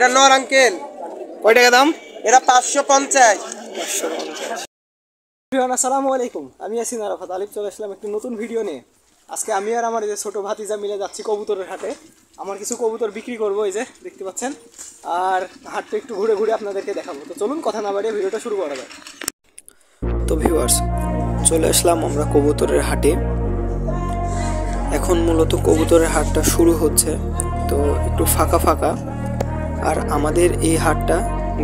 এটা নর আঙ্কেল। কয় টাকা দাম? এটা 550। আসসালামু আলাইকুম, আমি ইয়াসিন আরাফাত আলিফ চলে আসলাম একটি নতুন ভিডিও নিয়ে। আজকে আমি আর আমার এই যে ছোটো ভাতিজা মিলে যাচ্ছি কবুতরের হাটে। আমার কিছু কবুতর বিক্রি করবো, এই যে দেখতে পাচ্ছেন। আর হাটটা একটু ঘুরে ঘুরে আপনাদেরকে দেখাবো। তো চলুন কথা না বাড়িয়ে ভিডিওটা শুরু করা যায়। তো ভিউয়ার্স, চলে আসলাম আমরা কবুতরের হাটে। এখন মূলত কবুতরের হাটটা শুরু হচ্ছে, তো একটু ফাঁকা ফাঁকা। আর আমাদের এই হাটটা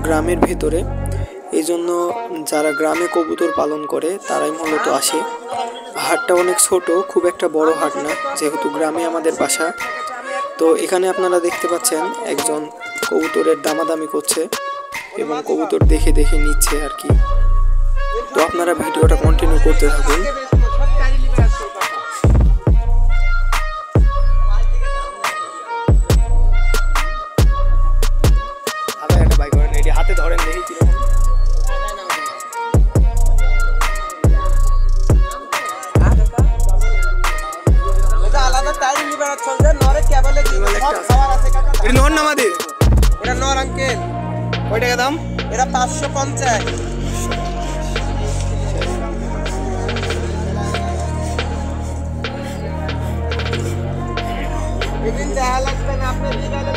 গ্রামের ভেতরে, এই জন্য যারা গ্রামে কবুতর পালন করে তারাই মূলত আসে। হাটটা অনেক ছোট, খুব একটা বড় হাট না, যেহেতু গ্রামে আমাদের বাসা। তো এখানে আপনারা দেখতে পাচ্ছেন একজন কবুতরের দামাদামি করছে এবং কবুতর দেখে দেখে নিচ্ছে আর কি। তো আপনারা ভিডিওটা কন্টিনিউ করতে থাকুন। হাতে ধরেন দেখি কিরকম। আলাদা টাইম লিভার চলছে, নরে কেবলে কি সব খাবার আছে কাকা। এটা নর না মাদি? এটা নর আঙ্কেল। কয় টাকা দাম? এটা 550। এদিন দেখা লাগবে না, আপনি বিকালে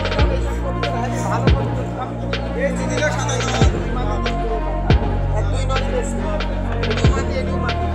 ভালো করতে এই দিদিলো সাদা আর দুই নর বেশি এডি মাটি।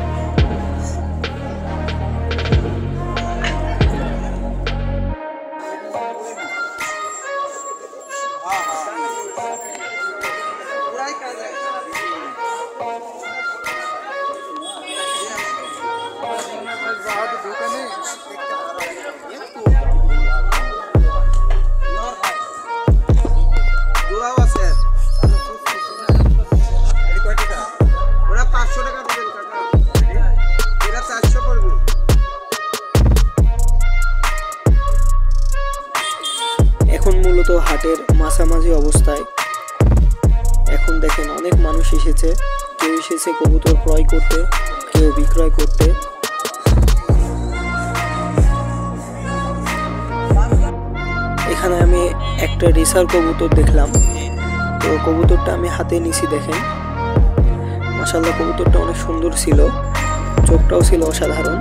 এখন মূলত হাটের মাঝামাঝি অবস্থায়। এখন দেখেন অনেক মানুষ এসেছে, কেউ এসেছে কবুতর ক্রয় করতে, কেউ বিক্রয় করতে। এখানে আমি একটা রেসার কবুতর দেখলাম, তো কবুতরটা আমি হাতে নিছি। দেখেন মাশাআল্লাহ, কবুতরটা অনেক সুন্দর ছিল, চোখটাও ছিল অসাধারণ।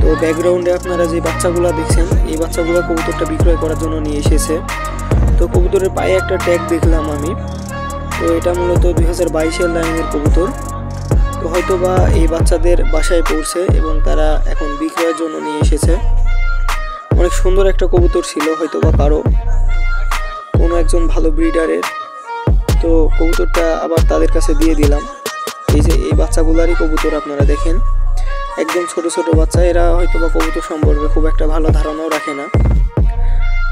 তো ব্যাকগ্রাউন্ডে আপনারা যে বাচ্চাগুলো দেখছেন, এই বাচ্চাগুলো কবুতরটা বিক্রয় করার জন্য নিয়ে এসেছে। তো কবুতরের পায়ে একটা ট্যাগ দেখলাম আমি, তো এটা মূলত 2022-এর লাইনের কবুতর। তো হয়তো বা এই বাচ্চাদের বাসায় পড়ছে এবং তারা এখন বিক্রয়ের জন্য নিয়ে এসেছে। অনেক সুন্দর একটা কবুতর ছিল, হয়তো বা কোনো একজন ভালো ব্রিডারের। তো কবুতরটা আবার তাদের কাছে দিয়ে দিলাম। এই যে এই বাচ্চাগুলারই কবুতর আপনারা দেখেন, একদম ছোট ছোট বাচ্চা। এরা হয়তো বা কবুতর সম্পর্কে খুব একটা ভালো ধারণাও রাখে না।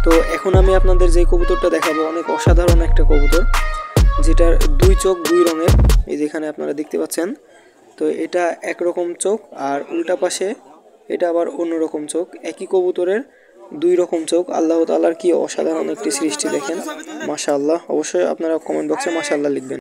তো এখন আমি আপনাদের যে কবুতরটা দেখাবো, অনেক অসাধারণ একটা কবুতর, যেটার দুই চোখ দুই রঙের। এই যেখানে আপনারা দেখতে পাচ্ছেন, তো এটা একরকম চোখ, আর উল্টা পাশে এটা আবার অন্যরকম চোখ। একই কবুতরের দুই রকম চোখ। আল্লাহ তাআলার কি অসাধারণ একটি সৃষ্টি দেখেন, মাশাআল্লাহ। অবশ্যই আপনারা কমেন্ট বক্সে মাশাআল্লাহ লিখবেন।